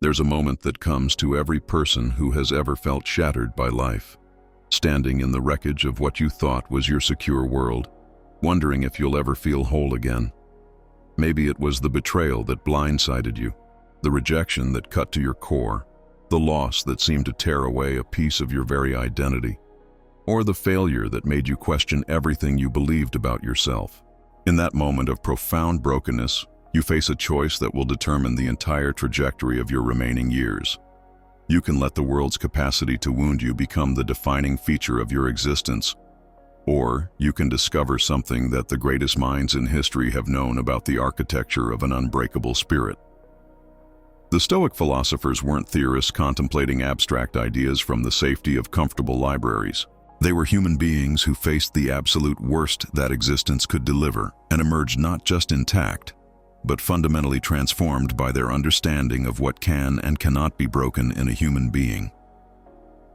There's a moment that comes to every person who has ever felt shattered by life, standing in the wreckage of what you thought was your secure world, wondering if you'll ever feel whole again. Maybe it was the betrayal that blindsided you, the rejection that cut to your core, the loss that seemed to tear away a piece of your very identity, or the failure that made you question everything you believed about yourself. In that moment of profound brokenness, you face a choice that will determine the entire trajectory of your remaining years. You can let the world's capacity to wound you become the defining feature of your existence, or you can discover something that the greatest minds in history have known about: the architecture of an unbreakable spirit. The Stoic philosophers weren't theorists contemplating abstract ideas from the safety of comfortable libraries. They were human beings who faced the absolute worst that existence could deliver and emerged not just intact, but fundamentally transformed by their understanding of what can and cannot be broken in a human being.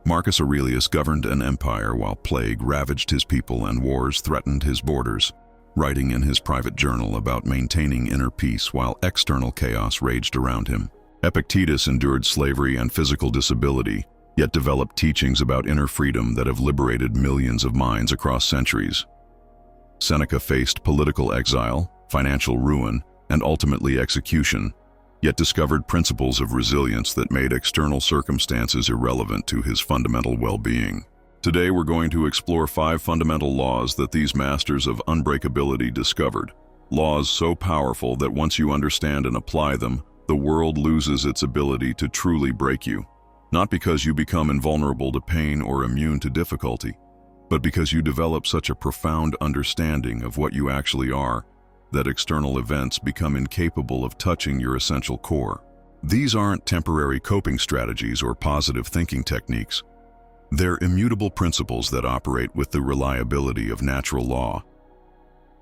Marcus Aurelius governed an empire while plague ravaged his people and wars threatened his borders, writing in his private journal about maintaining inner peace while external chaos raged around him. Epictetus endured slavery and physical disability, yet developed teachings about inner freedom that have liberated millions of minds across centuries. Seneca faced political exile, financial ruin, and ultimately execution, yet discovered principles of resilience that made external circumstances irrelevant to his fundamental well-being. Today we're going to explore 5 fundamental laws that these masters of unbreakability discovered. Laws so powerful that once you understand and apply them, the world loses its ability to truly break you. Not because you become invulnerable to pain or immune to difficulty, but because you develop such a profound understanding of what you actually are that external events become incapable of touching your essential core. These aren't temporary coping strategies or positive thinking techniques. They're immutable principles that operate with the reliability of natural law.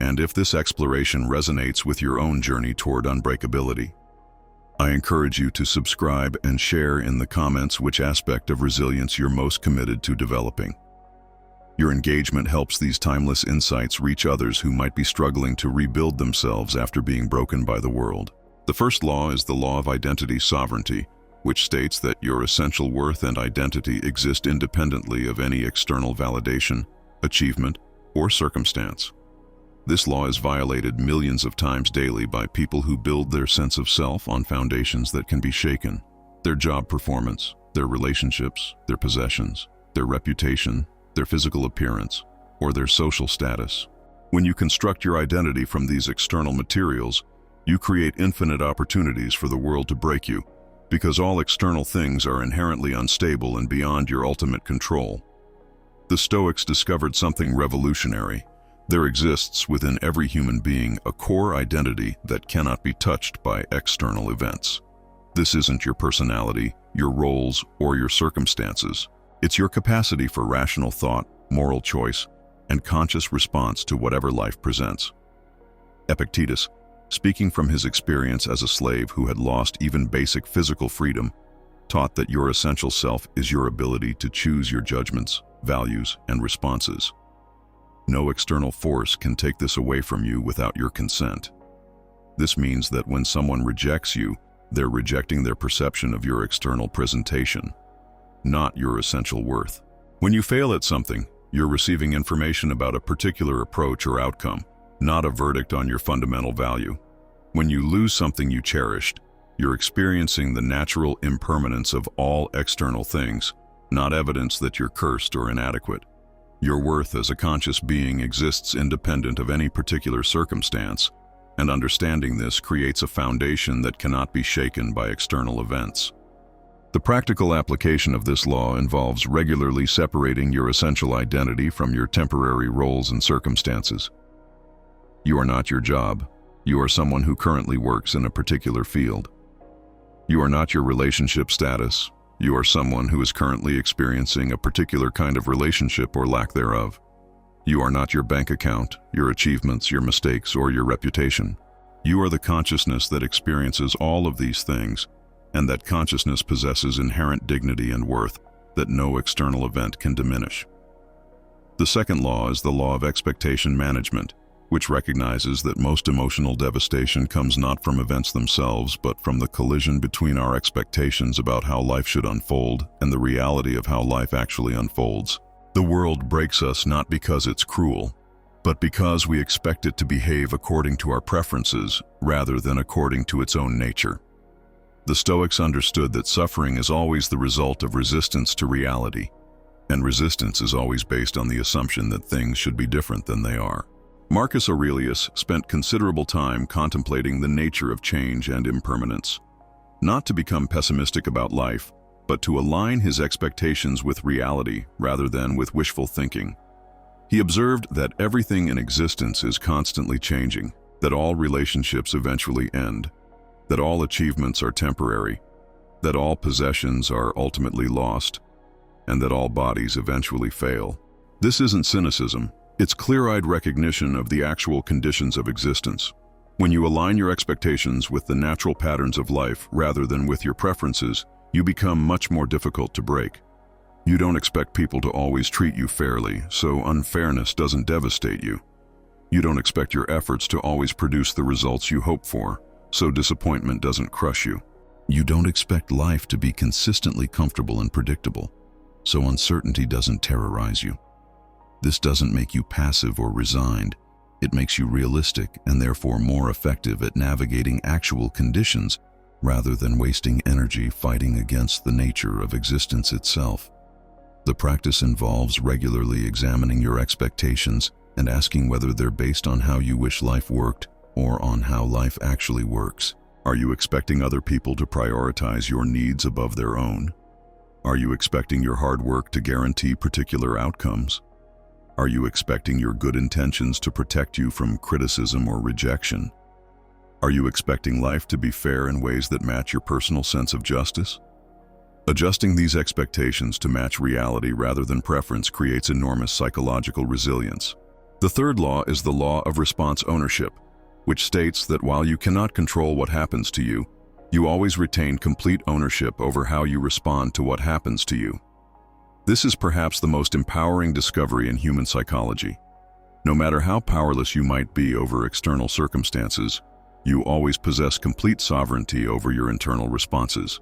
And if this exploration resonates with your own journey toward unbreakability, I encourage you to subscribe and share in the comments which aspect of resilience you're most committed to developing. Your engagement helps these timeless insights reach others who might be struggling to rebuild themselves after being broken by the world. The first law is the law of identity sovereignty, which states that your essential worth and identity exist independently of any external validation, achievement, or circumstance. This law is violated millions of times daily by people who build their sense of self on foundations that can be shaken: their job performance, their relationships, their possessions, their reputation, their physical appearance, or their social status. When you construct your identity from these external materials, you create infinite opportunities for the world to break you, because all external things are inherently unstable and beyond your ultimate control. The Stoics discovered something revolutionary. There exists within every human being a core identity that cannot be touched by external events. This isn't your personality, your roles, or your circumstances. It's your capacity for rational thought, moral choice, and conscious response to whatever life presents. Epictetus, speaking from his experience as a slave who had lost even basic physical freedom, taught that your essential self is your ability to choose your judgments, values, and responses. No external force can take this away from you without your consent. This means that when someone rejects you, they're rejecting their perception of your external presentation, not your essential worth. When you fail at something, you're receiving information about a particular approach or outcome, not a verdict on your fundamental value. When you lose something you cherished, you're experiencing the natural impermanence of all external things, not evidence that you're cursed or inadequate. Your worth as a conscious being exists independent of any particular circumstance, and understanding this creates a foundation that cannot be shaken by external events. The practical application of this law involves regularly separating your essential identity from your temporary roles and circumstances. You are not your job. You are someone who currently works in a particular field. You are not your relationship status. You are someone who is currently experiencing a particular kind of relationship or lack thereof. You are not your bank account, your achievements, your mistakes, or your reputation. You are the consciousness that experiences all of these things, and that consciousness possesses inherent dignity and worth that no external event can diminish. The second law is the law of expectation management, which recognizes that most emotional devastation comes not from events themselves, but from the collision between our expectations about how life should unfold and the reality of how life actually unfolds. The world breaks us not because it's cruel, but because we expect it to behave according to our preferences rather than according to its own nature. The Stoics understood that suffering is always the result of resistance to reality, and resistance is always based on the assumption that things should be different than they are. Marcus Aurelius spent considerable time contemplating the nature of change and impermanence, not to become pessimistic about life, but to align his expectations with reality rather than with wishful thinking. He observed that everything in existence is constantly changing, that all relationships eventually end, that all achievements are temporary, that all possessions are ultimately lost, and that all bodies eventually fail. This isn't cynicism, it's clear-eyed recognition of the actual conditions of existence. When you align your expectations with the natural patterns of life rather than with your preferences, you become much more difficult to break. You don't expect people to always treat you fairly, so unfairness doesn't devastate you. You don't expect your efforts to always produce the results you hope for, so disappointment doesn't crush you. You don't expect life to be consistently comfortable and predictable, so uncertainty doesn't terrorize you. This doesn't make you passive or resigned. It makes you realistic and therefore more effective at navigating actual conditions rather than wasting energy fighting against the nature of existence itself. The practice involves regularly examining your expectations and asking whether they're based on how you wish life worked or on how life actually works. Are you expecting other people to prioritize your needs above their own? Are you expecting your hard work to guarantee particular outcomes? Are you expecting your good intentions to protect you from criticism or rejection? Are you expecting life to be fair in ways that match your personal sense of justice? Adjusting these expectations to match reality rather than preference creates enormous psychological resilience. The third law is the law of response ownership, which states that while you cannot control what happens to you, you always retain complete ownership over how you respond to what happens to you. This is perhaps the most empowering discovery in human psychology. No matter how powerless you might be over external circumstances, you always possess complete sovereignty over your internal responses.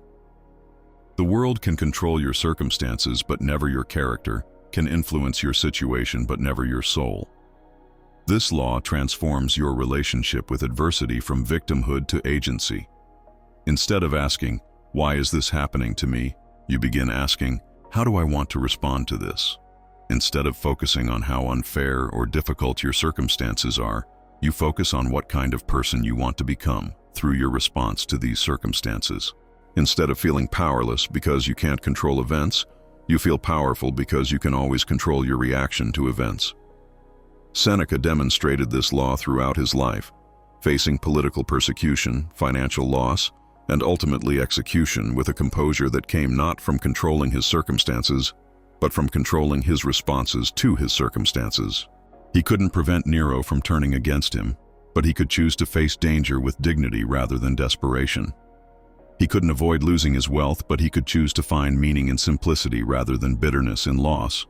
The world can control your circumstances but never your character, can influence your situation but never your soul. This law transforms your relationship with adversity from victimhood to agency. Instead of asking, "Why is this happening to me?" you begin asking, "How do I want to respond to this?" Instead of focusing on how unfair or difficult your circumstances are, you focus on what kind of person you want to become through your response to these circumstances. Instead of feeling powerless because you can't control events, you feel powerful because you can always control your reaction to events. Seneca demonstrated this law throughout his life, facing political persecution, financial loss, and ultimately execution with a composure that came not from controlling his circumstances, but from controlling his responses to his circumstances. He couldn't prevent Nero from turning against him, but he could choose to face danger with dignity rather than desperation. He couldn't avoid losing his wealth, but he could choose to find meaning in simplicity rather than bitterness in loss.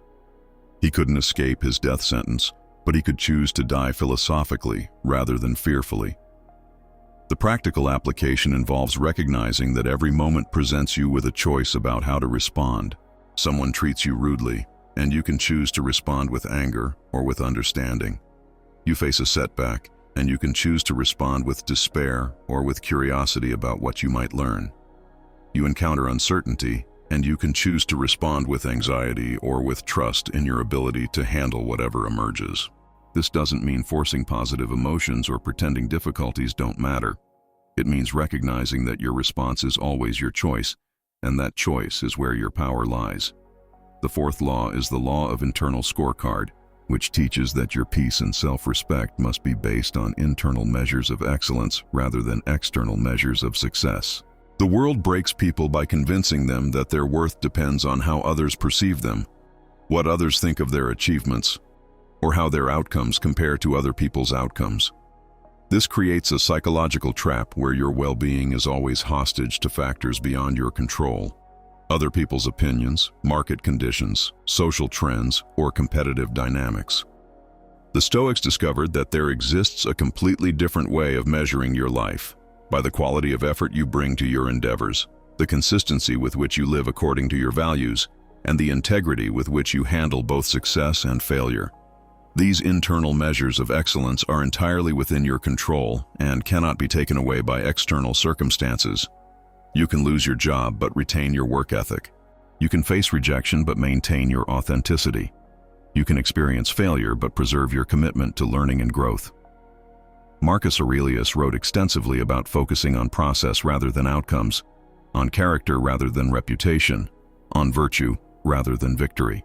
He couldn't escape his death sentence, but he could choose to die philosophically rather than fearfully. The practical application involves recognizing that every moment presents you with a choice about how to respond. Someone treats you rudely, and you can choose to respond with anger or with understanding. You face a setback, and you can choose to respond with despair or with curiosity about what you might learn. You encounter uncertainty, and you can choose to respond with anxiety or with trust in your ability to handle whatever emerges. This doesn't mean forcing positive emotions or pretending difficulties don't matter. It means recognizing that your response is always your choice, and that choice is where your power lies. The fourth law is the law of internal scorecard, which teaches that your peace and self-respect must be based on internal measures of excellence rather than external measures of success. The world breaks people by convincing them that their worth depends on how others perceive them, what others think of their achievements, or how their outcomes compare to other people's outcomes. This creates a psychological trap where your well-being is always hostage to factors beyond your control. Other people's opinions, market conditions, social trends, or competitive dynamics. The Stoics discovered that there exists a completely different way of measuring your life, by the quality of effort you bring to your endeavors, the consistency with which you live according to your values, and the integrity with which you handle both success and failure. These internal measures of excellence are entirely within your control and cannot be taken away by external circumstances. You can lose your job but retain your work ethic. You can face rejection but maintain your authenticity. You can experience failure but preserve your commitment to learning and growth. Marcus Aurelius wrote extensively about focusing on process rather than outcomes, on character rather than reputation, on virtue rather than victory.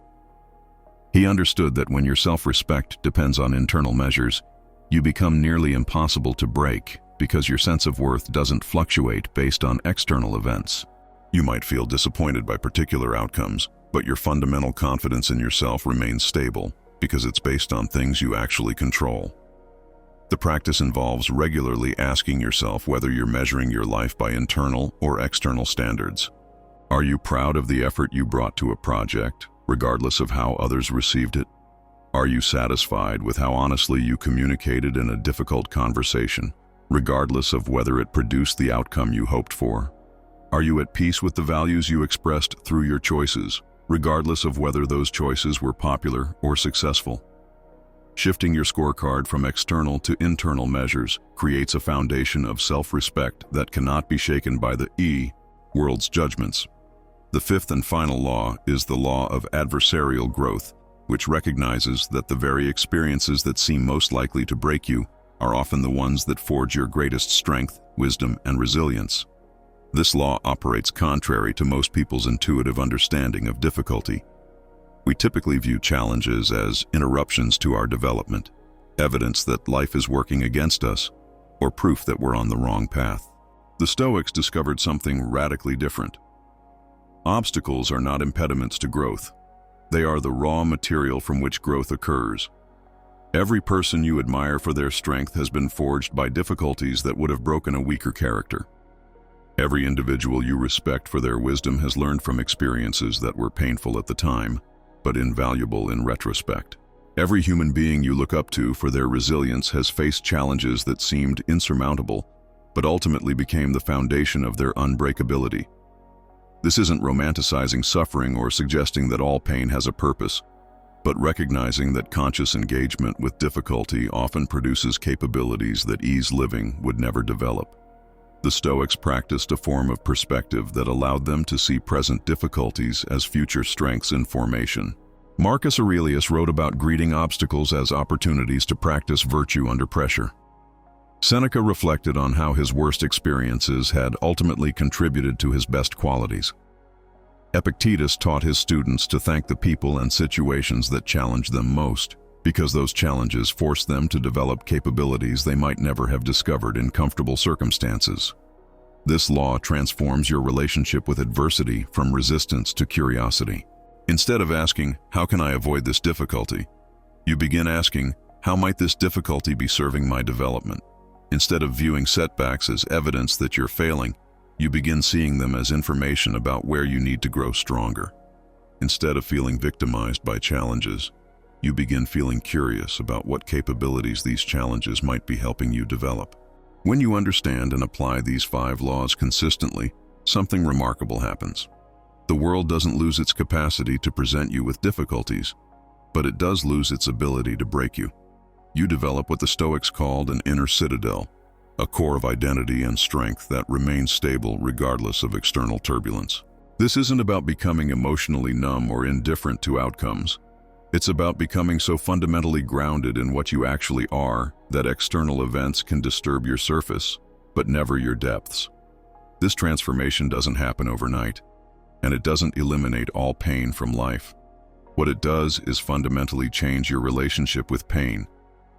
He understood that when your self-respect depends on internal measures, you become nearly impossible to break because your sense of worth doesn't fluctuate based on external events. You might feel disappointed by particular outcomes, but your fundamental confidence in yourself remains stable because it's based on things you actually control. The practice involves regularly asking yourself whether you're measuring your life by internal or external standards. Are you proud of the effort you brought to a project, regardless of how others received it? Are you satisfied with how honestly you communicated in a difficult conversation, regardless of whether it produced the outcome you hoped for? Are you at peace with the values you expressed through your choices, regardless of whether those choices were popular or successful? Shifting your scorecard from external to internal measures creates a foundation of self-respect that cannot be shaken by the world's judgments. The fifth and final law is the law of adversarial growth, which recognizes that the very experiences that seem most likely to break you are often the ones that forge your greatest strength, wisdom, and resilience. This law operates contrary to most people's intuitive understanding of difficulty. We typically view challenges as interruptions to our development, evidence that life is working against us, or proof that we're on the wrong path. The Stoics discovered something radically different. Obstacles are not impediments to growth. They are the raw material from which growth occurs. Every person you admire for their strength has been forged by difficulties that would have broken a weaker character. Every individual you respect for their wisdom has learned from experiences that were painful at the time, but invaluable in retrospect. Every human being you look up to for their resilience has faced challenges that seemed insurmountable, but ultimately became the foundation of their unbreakability. This isn't romanticizing suffering or suggesting that all pain has a purpose, but recognizing that conscious engagement with difficulty often produces capabilities that ease living would never develop. The Stoics practiced a form of perspective that allowed them to see present difficulties as future strengths in formation. Marcus Aurelius wrote about greeting obstacles as opportunities to practice virtue under pressure. Seneca reflected on how his worst experiences had ultimately contributed to his best qualities. Epictetus taught his students to thank the people and situations that challenged them most, because those challenges forced them to develop capabilities they might never have discovered in comfortable circumstances. This law transforms your relationship with adversity from resistance to curiosity. Instead of asking, "How can I avoid this difficulty?" you begin asking, "How might this difficulty be serving my development?" Instead of viewing setbacks as evidence that you're failing, you begin seeing them as information about where you need to grow stronger. Instead of feeling victimized by challenges, you begin feeling curious about what capabilities these challenges might be helping you develop. When you understand and apply these 5 laws consistently, something remarkable happens. The world doesn't lose its capacity to present you with difficulties, but it does lose its ability to break you. You develop what the Stoics called an inner citadel, a core of identity and strength that remains stable regardless of external turbulence. This isn't about becoming emotionally numb or indifferent to outcomes. It's about becoming so fundamentally grounded in what you actually are that external events can disturb your surface, but never your depths. This transformation doesn't happen overnight, and it doesn't eliminate all pain from life. What it does is fundamentally change your relationship with pain,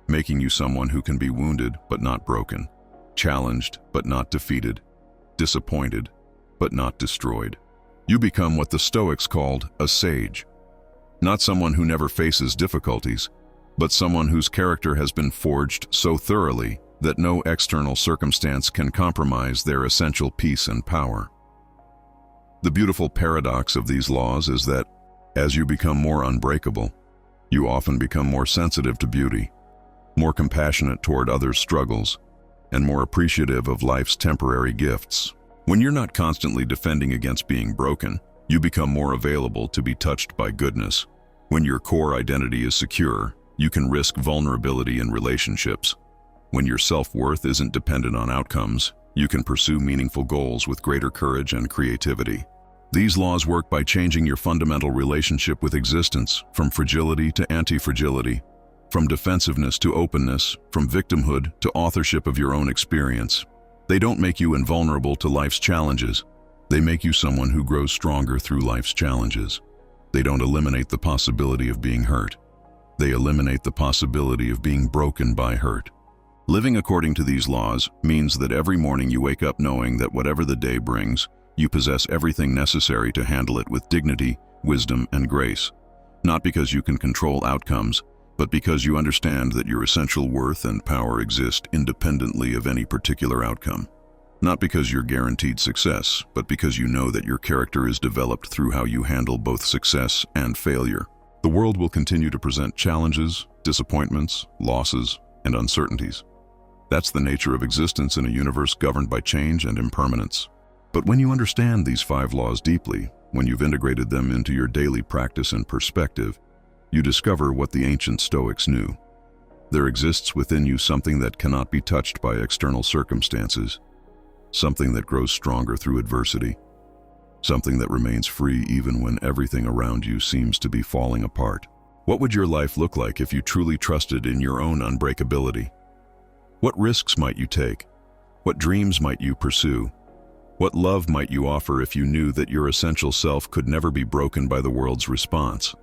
making you someone who can be wounded but not broken, challenged but not defeated, disappointed but not destroyed. You become what the Stoics called a sage. Not someone who never faces difficulties, but someone whose character has been forged so thoroughly that no external circumstance can compromise their essential peace and power. The beautiful paradox of these laws is that, as you become more unbreakable, you often become more sensitive to beauty, more compassionate toward others' struggles, and more appreciative of life's temporary gifts. When you're not constantly defending against being broken, you become more available to be touched by goodness. When your core identity is secure, you can risk vulnerability in relationships. When your self-worth isn't dependent on outcomes, you can pursue meaningful goals with greater courage and creativity. These laws work by changing your fundamental relationship with existence, from fragility to anti-fragility, from defensiveness to openness, from victimhood to authorship of your own experience. They don't make you invulnerable to life's challenges. They make you someone who grows stronger through life's challenges. They don't eliminate the possibility of being hurt. They eliminate the possibility of being broken by hurt. Living according to these laws means that every morning you wake up knowing that whatever the day brings, you possess everything necessary to handle it with dignity, wisdom, and grace. Not because you can control outcomes, but because you understand that your essential worth and power exist independently of any particular outcome. Not because you're guaranteed success, but because you know that your character is developed through how you handle both success and failure. The world will continue to present challenges, disappointments, losses, and uncertainties. That's the nature of existence in a universe governed by change and impermanence. But when you understand these 5 laws deeply, when you've integrated them into your daily practice and perspective, you discover what the ancient Stoics knew. There exists within you something that cannot be touched by external circumstances, something that grows stronger through adversity, something that remains free even when everything around you seems to be falling apart. What would your life look like if you truly trusted in your own unbreakability? What risks might you take? What dreams might you pursue? What love might you offer if you knew that your essential self could never be broken by the world's response?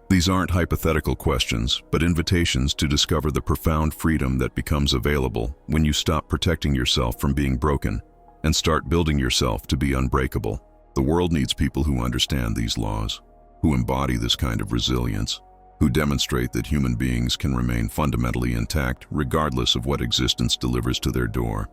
These aren't hypothetical questions, but invitations to discover the profound freedom that becomes available when you stop protecting yourself from being broken and start building yourself to be unbreakable. The world needs people who understand these laws, who embody this kind of resilience, who demonstrate that human beings can remain fundamentally intact regardless of what existence delivers to their door.